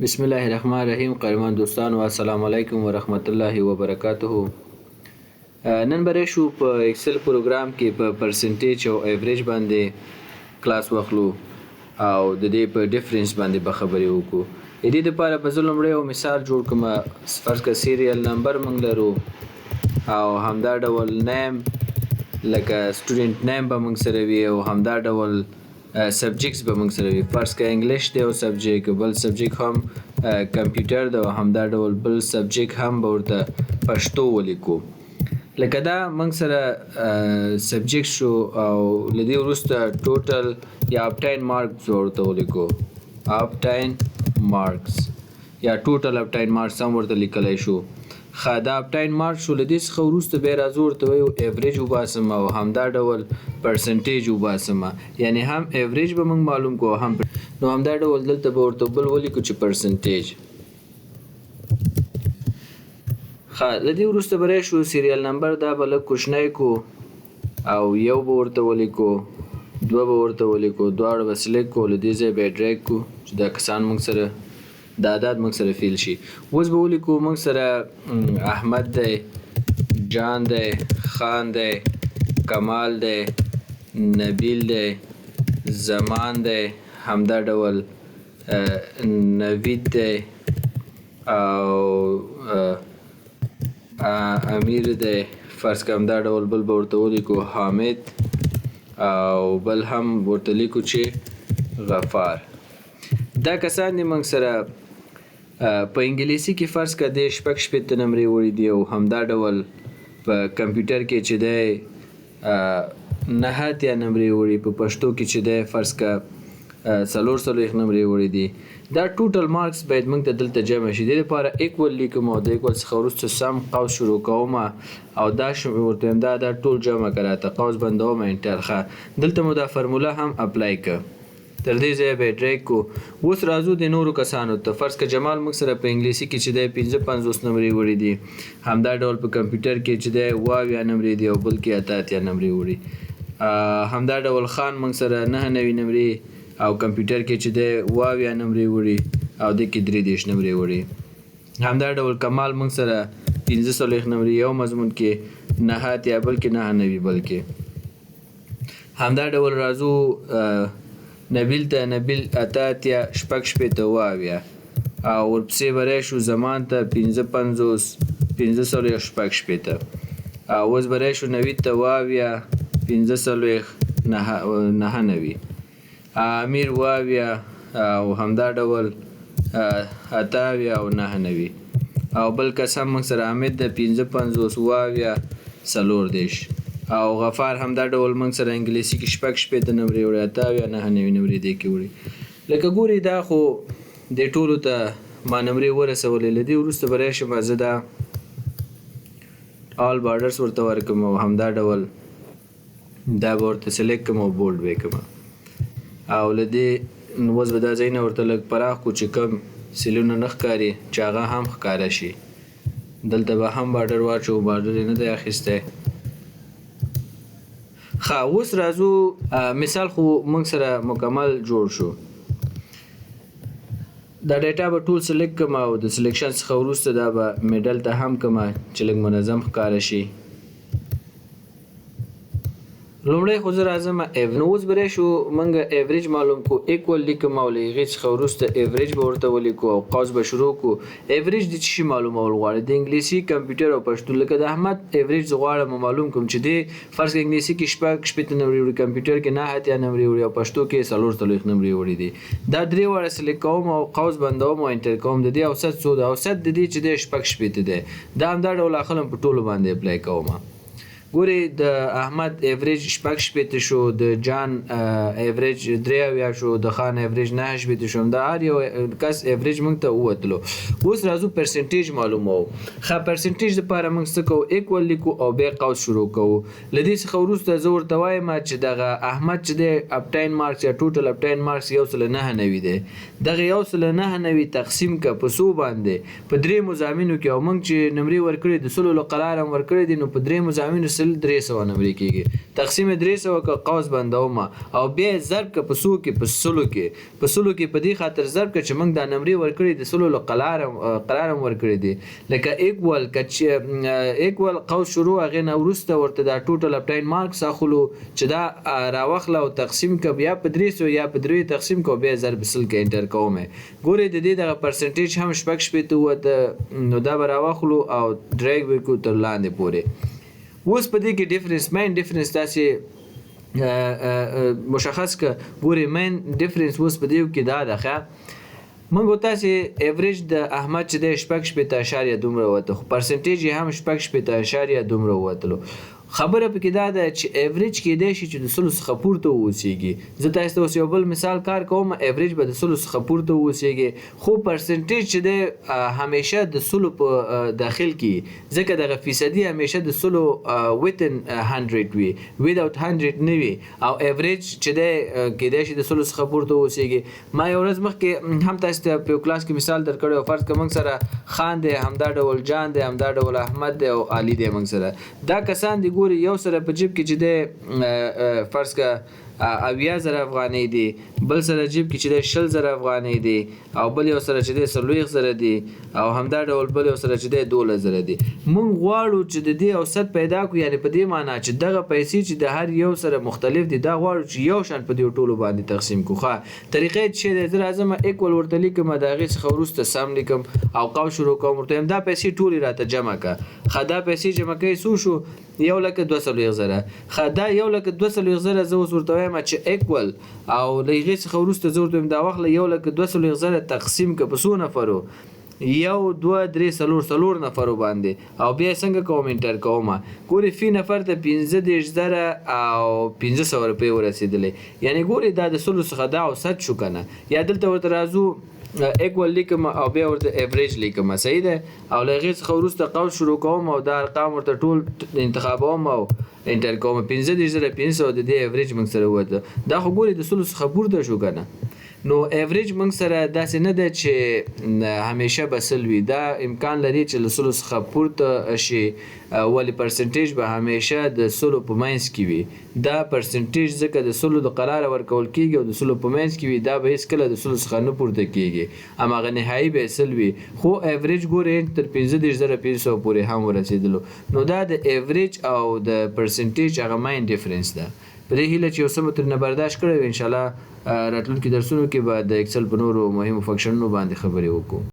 بسم الله الرحمن الرحیم. قدرمن دوستانو السلام علیکم ورحمت الله وبرکاته. نن برې شو په ایکسل پروګرام کې په پرسنټیج او ایوریج باندې کلاس واخلو او د دې په ډیفرنس باندې به خبرې وکړو. د دې لپاره به زه لومړی یو مثال جوړ کړم. فرض کړه سیریل نمبر موږ لرو او همدا ډول نیم لکه سټوډنټ نیم به موږ سره وي او همدا ډول سبجیکټس به موږ سره وي. فرض کړه انګلیش دی او سبجیکټ، بل سبجیکټ هم کمپیوټر دی او همدا ډول بل سبجیکټ هم به ورته پښتو ولیکو. لکه دا موږ سره سبجیکټ شو او له دې وروسته ټوټل یا اپټاین مارکس ورته ولیکو. اپټاین مارکس یا ټوټل اپټاین مارکس هم ورته لیکلی شو. ښه، دا اپټاین مارکس شو. له دې څخه وروسته بیا راځو ورته وایو ایوریج وباسم او همدا ډول پرسنټیج وباسم. یعنې هم ایوریج به موږ معلوم کړو هم نو همدا ډول دلته به ورته بل ولیکو چې پرسنټیج. ښه، له دې وروسته به راشو سیریل نمبر دا به لږ کوچنی کو او یو به ورته ولیکو، دوه به ورته ولیکو، دواړه به سلیکټ کړو، له دې ځای به یې ډریګ کړو چې دا کسان موږ سره دا عدد موږ سره فیل شي. اوس به ولیکو موږ سره احمد دی، جان دی، خان دی، کمال دی، نبیل دی، زمان دی، همدا ډول نوید دی او امیر دی. فرض کړه همدا ډول بل به ورته ولیکو حامد او بل هم ورته لیکو چې غفار. دا کسان دي موږ سره په انګلیسي کې فرض کړه د شپږ شپېته نمرې وړي دي او همدا ډول په کمپیوټر کې چې دی نهه اتیا نمرې وړي، په پښتو کې چې دی فرض کړه څلور څلوېښت نمرې وړي دي. دا ټوټل مارکس باید موږ ته دلته جمع شي. دې لپاره ایکول لیکم او د ایکول څخه وروسته سم قوس شروع کوم او دا ورته وایم دا ټول جمع کړه ته قوس بندوم انټر. ښه، دلته مو دا فرموله هم اپلای کړه. تر دې ځایه به یې ډریګ کړو. اوس راځو د نورو کسانو ته. فرض کړه جمال موږ سره په انګلیسي کې چې دی 55 نمرې وړي دي، همدا ډول په کمپیوټر کې چې دی 78 نمرې دي او بل کې 88 نمرې وړي. همدا ډول خان موږ سره 99 نمرې او کمپیوټر کې چې دی 78 نمرې وړي او دې کې 33 نمرې وړي. همدا ډول کمال موږ سره 45 نمرې یو مضمون کې 89 بل کې 99 بل کې. همدا ډول راځو نبیل ته، نبیل اتاتیا شپږ شپېته اووه او ورپسې به راشو زمان ته 55 540 شپږ شپېته او اوس به راشو نوید ته 78 540 نهه نوي، امیر 78 او همدا ډول 88 او نهه نوي او بل کس هم موږ سره حامد د 55 78 څلور دېرش او غفار همدا ډول موږ سره انګلیسي کې شپږ شپېته نمرې وړي، 88 نهه نوي نمرې دې کې وړي. لکه ګورئ دا خو دې ټولو ته ما نمرې ورسولې. له دې وروسته به راشم زه دا آل بارډرس ورته ورکړم او همدا ډول دا به ورته سلیکټ کړم او بولډ به یې کړم او له دې اوس به دا ځایونه ورته لږ پراخ کړو چې کم سیلونه نه ښکاري چې هغه هم ښکاره شي. دلته به هم بارډر واچوو، بارډر یې نه دی اخیستی. ښه، اوس راځو مثال خو موږ سره مکمل جوړ شو. دا ډیټا به ټول سلیکټ کړم او د سلیکشن څخه وروسته دا به میډل ته هم کړم چې لږ منظم ښکاره شي. لومړی خو زه راځم نو اوس به راشو موږ ایوریج معلوم کړو. ایکول لیکم او له هغې څخه وروسته ایوریج به ورته ولیکو او قوس به شروع کړو. ایوریج د څه شي معلومول غواړي؟ د انګلیسي، کمپیوټر او پښتو. لکه د احمد ایوریج زه غواړم معلوم کړم چې دی فرض کړه انګلیسي کې شپږ شپېته نمرې وړي، کمپیوټر کې 89 نمرې وړي او پښتو کې 44 نمرې وړي دي. دا درې واړه سلیکټ کوم او قوس بندوم او انټر کوم. د دې اوسط څو دی؟ اوسط د دې چې دی شپږ شپېته دی. دا همدا ډول اخلم په ټولو باندې اپلای کوم. ګورئ د احمد ایوریج شپږ شپېته شو، د جان ایوریج 83 شو، د خان ایوریج 9 شپېته شو. دا هر یو کس ایوریج موږ ته ووتلو. اوس راځو پرسنټیج معلوموو. ښه، پرسنټیج دپاره موږ څه کوو؟ ایکول لیکو او بیا قوس شروع کوو. له دې څخه وروسته زه ورته وایم چې دغه احمد چې دی اپټاین مارکس یا ټوټل اپټاین مارکس 199 دی. دغه 199 تقسیم که په څو باندې؟ په درې مضامینو کې. او موږ چې نمرې ورکړې د 100 له قرار هم ورکړې دي نو په درې مضامینو بسل 300 نمرې کیږي تقسیم 300 که قوس بندومه او بیا ضرب که په څو کې په سلو کې په دې خاطر ضرب که چې موږ دا نمرې ورکړي د سلو له قلارم ورکړي دي لکه ایکوال ایکوال قوس شروع هغې نه وروسته ورته دا ټوټل اپټاین مارکس اخلو چې دا راوخله او تقسیم که بیا په 300 یا په 3 تقسیم که بیا ضرب سل کې انټر کوم ګورئ د دې دغه پرسنټیج هم شپږ شپېته وته نو دا به راواخلو او ډریګ به کړو تر لاندې پورې اوس په دې کې ډیفرنس مین ډیفرنس تاسې مشخص که ګورئ مین ډیفرنس اوس په دې کې دا ده ښه موږ تاسې ایوریج د احمد چې دی شپږ شپېته اشاریه دومره وته خو پرسنټیج یې هم شپږ شپېته اشاریه دومره وتلو خبره پکې دا ده چې ایوریج کېدای شي چې د سلو څخه پورته واوسیږي زه تاسو ته اوس یو بل مثال کار کوم ایوریج به د سلو څخه پورته واوسیږي خو پرسنټیج چې دی همیشه د سلو په داخل کې ځکه دغه فیصدي همیشه د سلو within 100 وي without 100 نه وي او ایوریج چې دی کېدای شي د سلو څخه پورته واوسیږي ما یو ورځ مخکې هم تاسو ته په کلاس کې مثال درکړی او فرض که موږ سره خان دی همدا ډول جان دی همدا ډول احمد دی او علي دی موږ سره دا کسان دی ګوري یو سره په جیب کې چې دی فرض که 80,000 افغانۍ دي بل سره جیب کې چې دی 20,000 افغانۍ دي او بل یو سره چې دی 40,000 دي او همدا ډول بل یو سره چې دی 12,000 دي موږ غواړو چې د دې اوسط پیدا کړو یعنې په دې معنا چې دغه پیسې چې د هر یو سره مختلف دي دا غواړو چې یو شان په دې ټولو باندې تقسیم کړو ښه طریقې چې دی زه راځم ایکول ورته لیکم د هغې څخه وروسته سم لیکم او قوس شروع کوم ورته وایم دا پیسې ټولې راته جمع کړه ښه دا پیسې جمع کوي څو شو 1,200,000 ښه دا 1,200,000 زه اوس ورته وایم چې ایکول او له هغې څخه وروسته زه ورته وایم دا وخت له 1,200,000 تقسیم که په څو نفرو 1 2 3 4 نفرو باندې او بیا څنګه کوم انټر کوم ګوري فی نفر ته 15,000 او 1500 روپۍ ورسېدلې یعنی ګوري دا د سلو څخه دا اوسط شو کنه یا دلته ورته راځو ایکوال لیکم او بیا ورته ایوریج لیکم صحیح ده او له هغې څخه وروسته قوس شروع کوم او دا ارقام ورته ټول انتخابوم او انټر کوم 15,500 د دې ایوریج موږ سره وته دا خو ګوري د سلو څخه پورته شو کنه نو ایوریج موږ سره داسې نه ده چې همیشه به سل وي دا امکان لري چې له سلو څخه پورته شي ولې پرسنټیج به همیشه د سلو په منځ کې وي دا پرسنټیج ځکه د سلو د قراره ورکول کېږي او د سلو په منځ کې وي دا به هېڅکله د سلو څخه نه پورته کېږي هماغه نهایي به سل وي خو ایوریج ګورئ تر 15,500 پورې هم ورسېدلو نو دا د ایوریج او د پرسنټیج هغه مین ډیفرنس ده په دې هیله چې یو څه مو ترېنه برداشت کړی وي انشاءالله راتلونکي درسونو کې به د اکسل په نورو مهمو فنکشنونو باندې خبرې وکړو